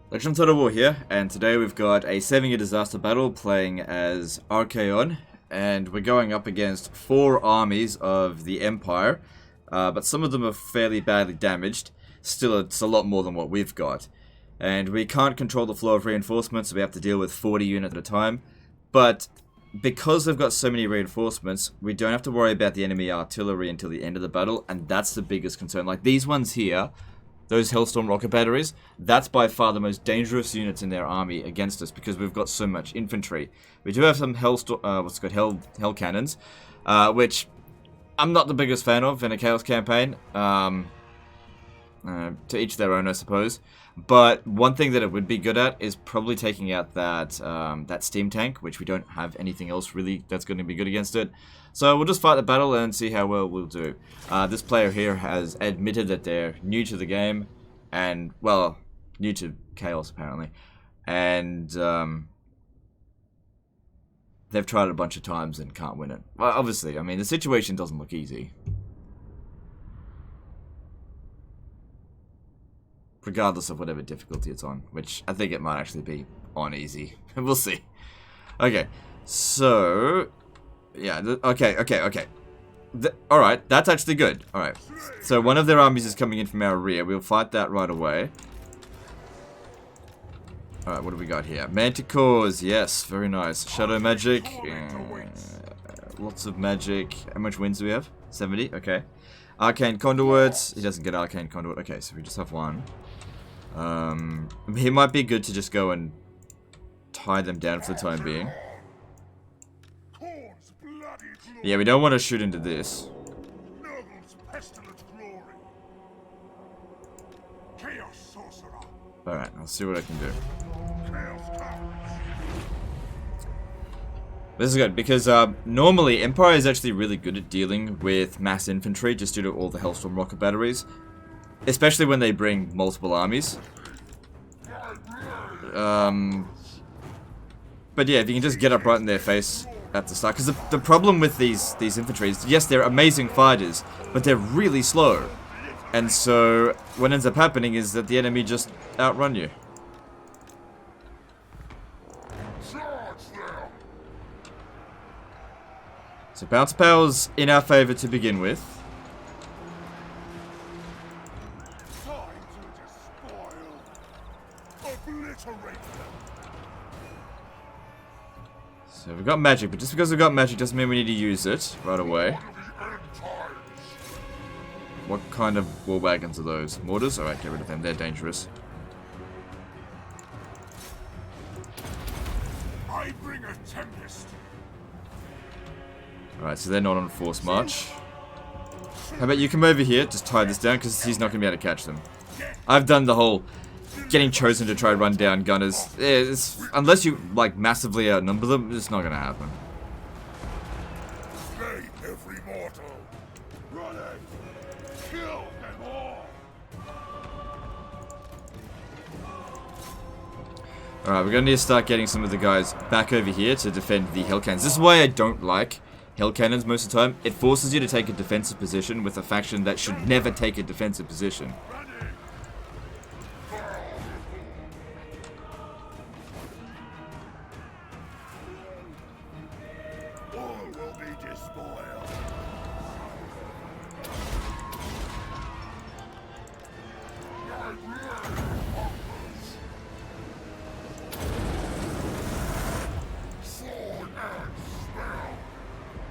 Legend of Total War here, and today we've got a 7-year disaster battle playing as Archaon, and we're going up against 4 armies of the Empire, but some of them are fairly badly damaged. Still, it's a lot more than what we've got. And we can't control the flow of reinforcements, so we have to deal with 40 units at a time. But because they've got so many reinforcements, we don't have to worry about the enemy artillery until the end of the battle, and that's the biggest concern. Like these ones here, those Hellstorm rocket batteries, that's by far the most dangerous units in their army against us because we've got so much infantry. We do have some hell cannons, which I'm not the biggest fan of in a Chaos campaign. To each their own, I suppose. But one thing that it would be good at is probably taking out that steam tank, which we don't have anything else really that's going to be good against it. So we'll just fight the battle and see how well we'll do. This player here has admitted that they're new to the game, and, well, new to Chaos apparently. And they've tried it a bunch of times and can't win it. Well, obviously, I mean, the situation doesn't look easy. Regardless of whatever difficulty it's on, which I think it might actually be on easy. We'll see. Okay, so yeah, okay. Alright, that's actually good. Alright, so one of their armies is coming in from our rear. We'll fight that right away. Alright, what do we got here? Manticores, yes, very nice. Shadow magic, lots of magic. How much wins do we have? 70, okay. Arcane conduits, he doesn't get arcane conduit. Okay, so we just have one. He might be good to just go and tie them down for the time being. Yeah, we don't want to shoot into this. Alright, I'll see what I can do. This is good, because normally Empire is actually really good at dealing with mass infantry just due to all the Hellstorm rocket batteries. Especially when they bring multiple armies. But yeah, if you can just get up right in their face at the start. Because the problem with these infantry is, yes, they're amazing fighters, but they're really slow. And so, what ends up happening is that the enemy just outrun you. So bounce power's in our favor to begin with. So we've got magic, but just because we've got magic doesn't mean we need to use it right away. What kind of war wagons are those? Mortars? Alright, get rid of them. They're dangerous. I bring a tempest. Alright, so they're not on force march. How about you come over here, just tie this down, because he's not going to be able to catch them. I've done the whole getting chosen to try and run down gunners. Unless you, like, massively outnumber them, it's not going to happen. Every mortal. Running. Kill them all. Alright, we're going to need to start getting some of the guys back over here to defend the hell cannons. This is why I don't like hell cannons most of the time. It forces you to take a defensive position with a faction that should never take a defensive position.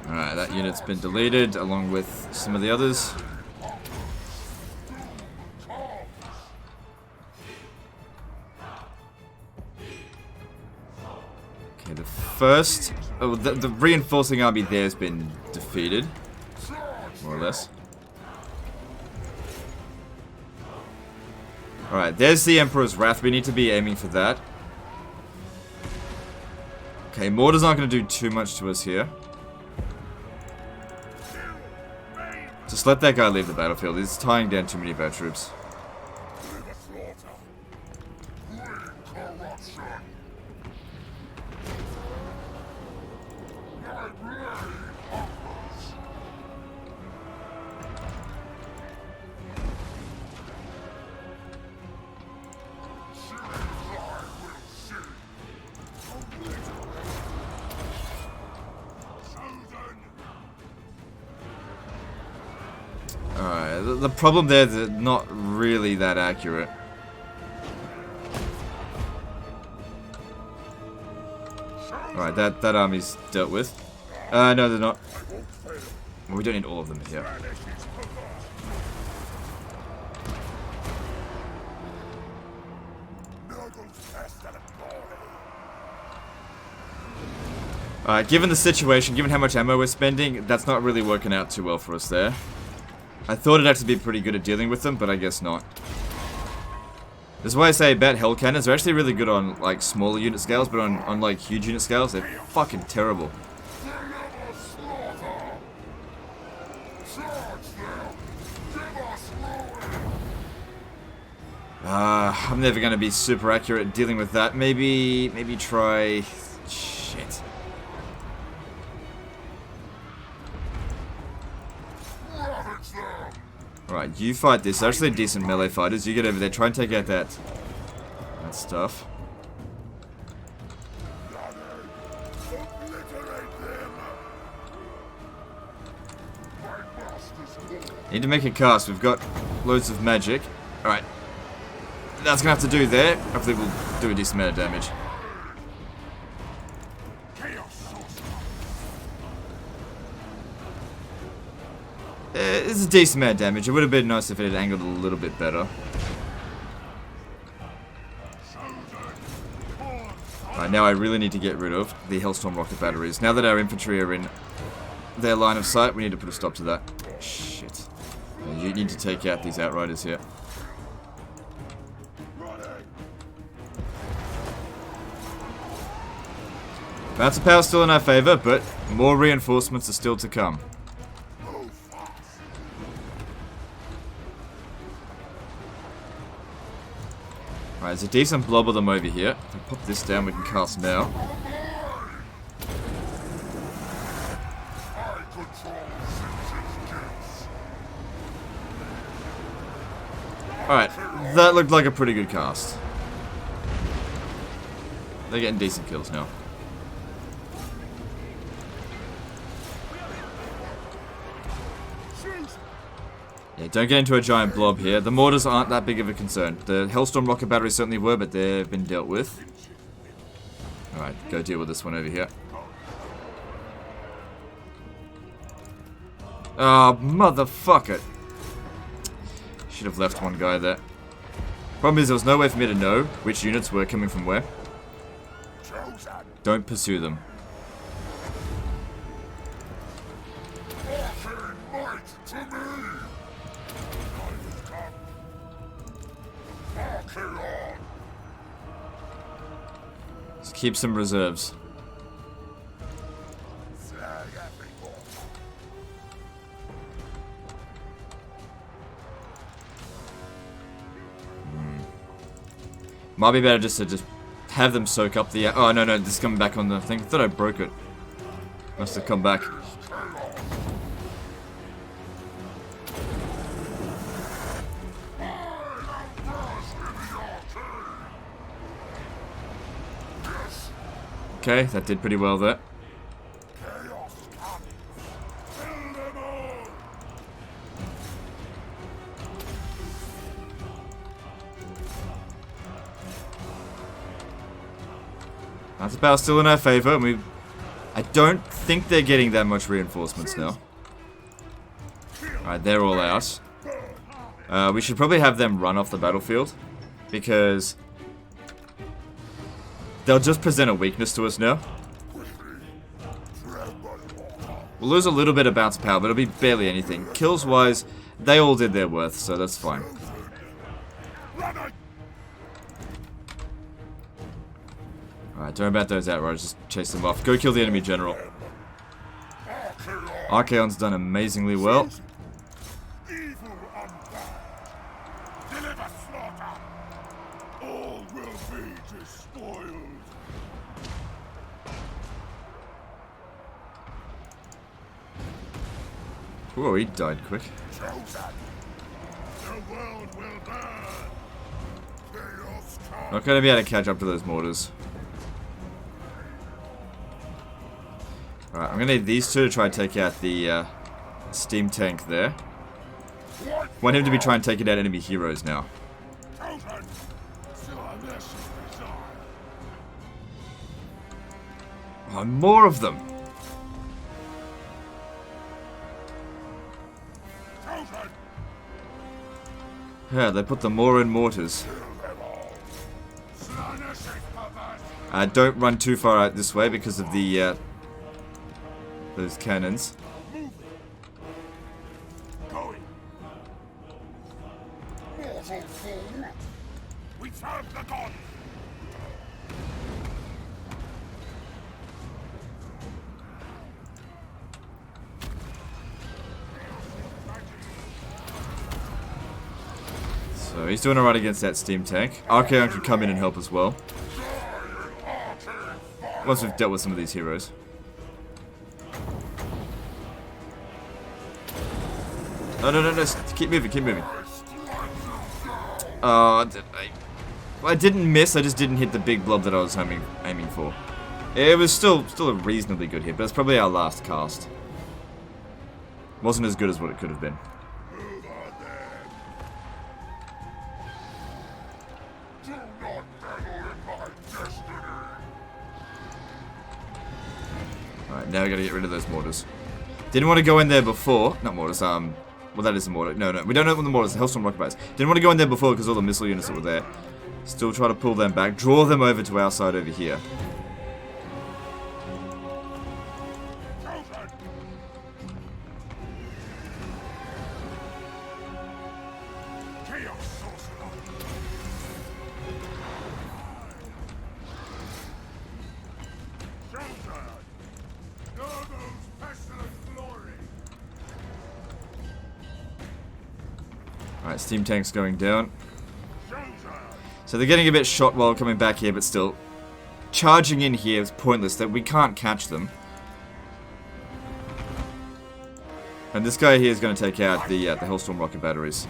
Alright, that unit's been deleted along with some of the others. Okay, the first... Oh, the reinforcing army there has been defeated. More or less. Alright, there's the Emperor's Wrath. We need to be aiming for that. Okay, mortars aren't going to do too much to us here. Just let that guy leave the battlefield. He's tying down too many of our troops. the problem there is they're not really that accurate. Alright, that army's dealt with. No, they're not. Well, we don't need all of them here. Alright, given the situation, given how much ammo we're spending, that's not really working out too well for us there. I thought it'd actually be pretty good at dealing with them, but I guess not. This is why I say about hell cannons, they're actually really good on, like, smaller unit scales, but on like, huge unit scales, they're fucking terrible. I'm never gonna be super accurate at dealing with that. Maybe try... Shit. Alright, you fight this. They're actually decent melee fighters. You get over there, try and take out that stuff. Need to make a cast. We've got loads of magic. Alright. That's gonna have to do there. Hopefully we'll do a decent amount of damage. It's a decent amount of damage. It would have been nice if it had angled a little bit better. Alright, now I really need to get rid of the Hellstorm rocket batteries. Now that our infantry are in their line of sight, we need to put a stop to that. Shit. You need to take out these outriders here. Bounce of power still in our favor, but more reinforcements are still to come. Alright, there's a decent blob of them over here. If we pop this down, we can cast now. Alright, that looked like a pretty good cast. They're getting decent kills now. Yeah, don't get into a giant blob here. The mortars aren't that big of a concern. The Hellstorm rocket batteries certainly were, but they've been dealt with. Alright, go deal with this one over here. Oh, motherfucker. Should have left one guy there. Problem is, there was no way for me to know which units were coming from where. Don't pursue them. Just keep some reserves. Might be better just to have them soak up the... Oh, no, this is coming back on the thing. I thought I broke it. Must have come back. Okay, that did pretty well there. That's about still in our favor, and I don't think they're getting that much reinforcements now. Alright, they're all out. We should probably have them run off the battlefield, because they'll just present a weakness to us now. We'll lose a little bit of bounce power, but it'll be barely anything. Kills-wise, they all did their worth, so that's fine. Alright, don't worry about those outriders, just chase them off. Go kill the enemy general. Archaon's done amazingly well. Whoa, he died quick. Not going to be able to catch up to those mortars. Alright, I'm going to need these two to try and take out the steam tank there. Want him to be trying to take it out enemy heroes now. Oh, more of them. Yeah, they put the more in mortars. Don't run too far out this way because of the those cannons. We serve the god. So he's doing alright against that steam tank. Archaon can come in and help as well. Once we've dealt with some of these heroes. No. Keep moving, keep moving. I didn't miss, I just didn't hit the big blob that I was aiming for. It was still a reasonably good hit, but it's probably our last cast. Wasn't as good as what it could have been. Alright, now we gotta get rid of those mortars. Didn't want to go in there before. Not mortars, well that is a mortar. No, we don't know what the mortars, the Hellstorm rocket bats. Didn't want to go in there before because all the missile units that were there. Still try to pull them back. Draw them over to our side over here. Alright, steam tank's going down. So they're getting a bit shot while coming back here, but still. Charging in here is pointless, that we can't catch them. And this guy here is going to take out the Hellstorm rocket batteries.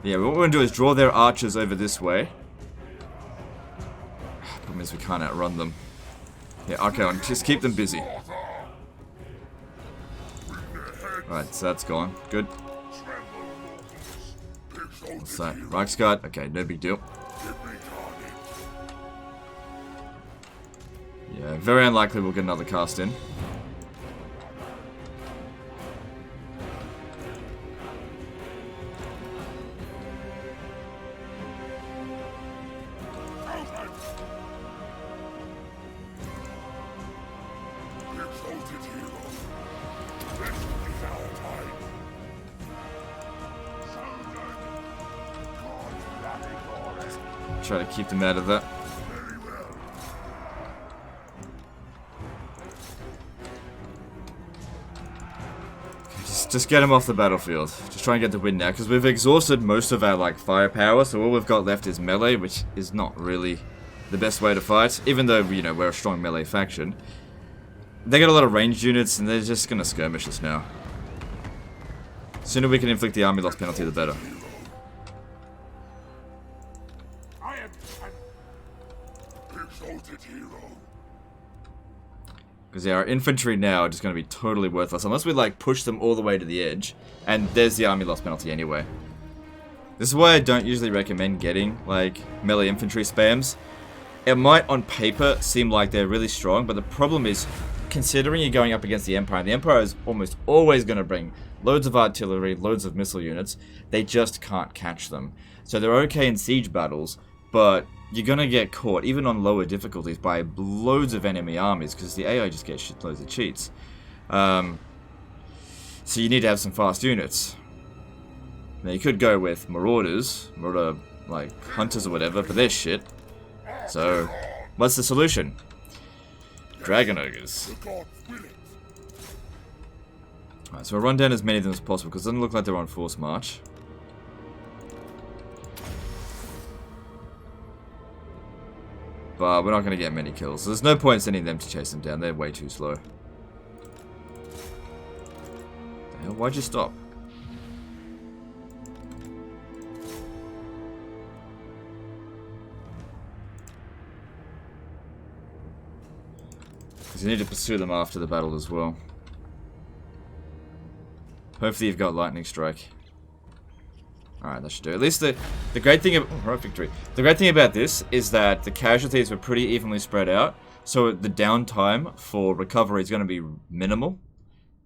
Yeah, what we're going to do is draw their archers over this way. Problem is we can't outrun them. Yeah, okay, just keep them busy. Alright, so that's gone. Good. What's that? Reichsguard? Okay, no big deal. Yeah, very unlikely we'll get another cast in. Try to keep them out of that. Just get them off the battlefield. Just try and get the win now, because we've exhausted most of our like firepower, so all we've got left is melee, which is not really the best way to fight, even though, you know, we're a strong melee faction. They got a lot of ranged units, and they're just gonna skirmish us now. The sooner we can inflict the army loss penalty, the better. Because yeah, our infantry now are just going to be totally worthless, unless we like push them all the way to the edge, and there's the army loss penalty anyway. This is why I don't usually recommend getting like melee infantry spams. It might on paper seem like they're really strong, but the problem is, considering you're going up against the Empire, and the Empire is almost always going to bring loads of artillery, loads of missile units, they just can't catch them. So they're okay in siege battles, but you're gonna get caught, even on lower difficulties, by loads of enemy armies, because the AI just gets shitloads of cheats. So you need to have some fast units. Now you could go with Marauders, like Hunters or whatever, but they're shit. So, what's the solution? Dragon Ogres. Alright, so we'll run down as many of them as possible, because it doesn't look like they're on force march. But we're not going to get many kills. So there's no point sending them to chase them down. They're way too slow. The hell? Why'd you stop? Because you need to pursue them after the battle as well. Hopefully you've got lightning strike. Alright, that should do it. At least the great thing of victory. The great thing about this is that the casualties were pretty evenly spread out, so the downtime for recovery is going to be minimal.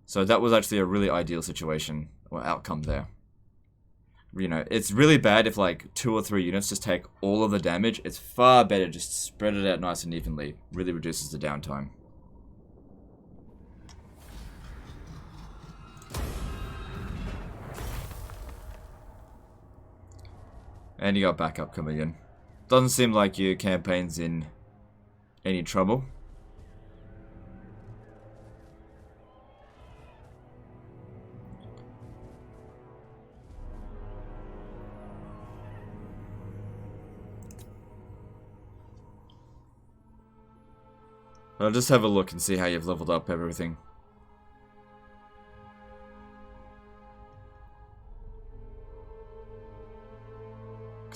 So that was actually a really ideal situation or outcome there. You know, it's really bad if like 2 or 3 units just take all of the damage. It's far better just spread it out nice and evenly. Really reduces the downtime. And you got backup coming in. Doesn't seem like your campaign's in any trouble. I'll just have a look and see how you've leveled up everything.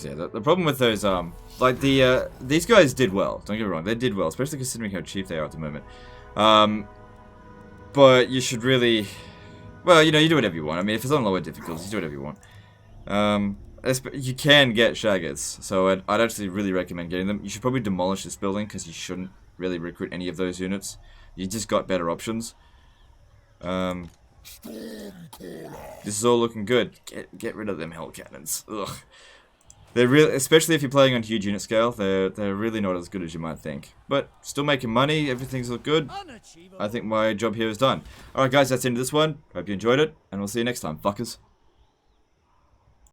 Yeah, the problem with those, like these guys did well. Don't get me wrong, they did well, especially considering how cheap they are at the moment. But you should really, well, you know, you do whatever you want. I mean, if it's on lower difficulties, you do whatever you want. You can get shaggers, so I'd actually really recommend getting them. You should probably demolish this building because you shouldn't really recruit any of those units. You just got better options. This is all looking good. Get rid of them hell cannons. Ugh. They're really, especially if you're playing on huge unit scale, they're really not as good as you might think. But still making money, everything's look good. I think my job here is done. Alright guys, that's the end of this one. Hope you enjoyed it, and we'll see you next time, fuckers.